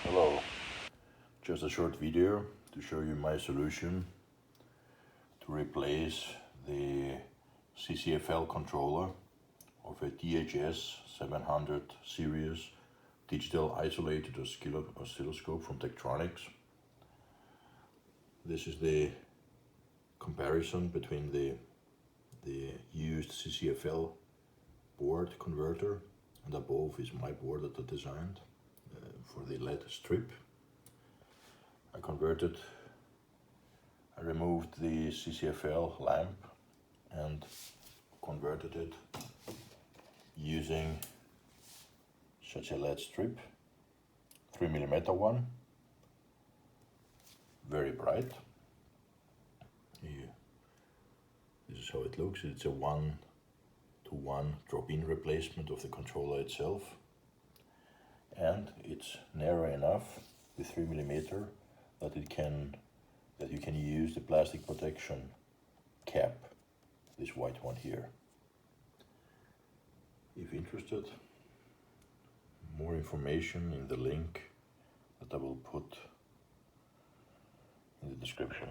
Hello, just a short video to show you my solution to replace the CCFL controller of a THS700 series digital isolated oscilloscope from Tektronix. This is the comparison between the used CCFL board converter, and above is my board that I designed for the LED strip. I removed the CCFL lamp and converted it using such a LED strip, 3mm one, very bright. Here, this is how it looks. It's a 1-to-1 drop-in replacement of the controller itself, and it's narrow enough, the 3mm, that you can use the plastic protection cap, this white one here. If interested, more information in the link that I will put in the description.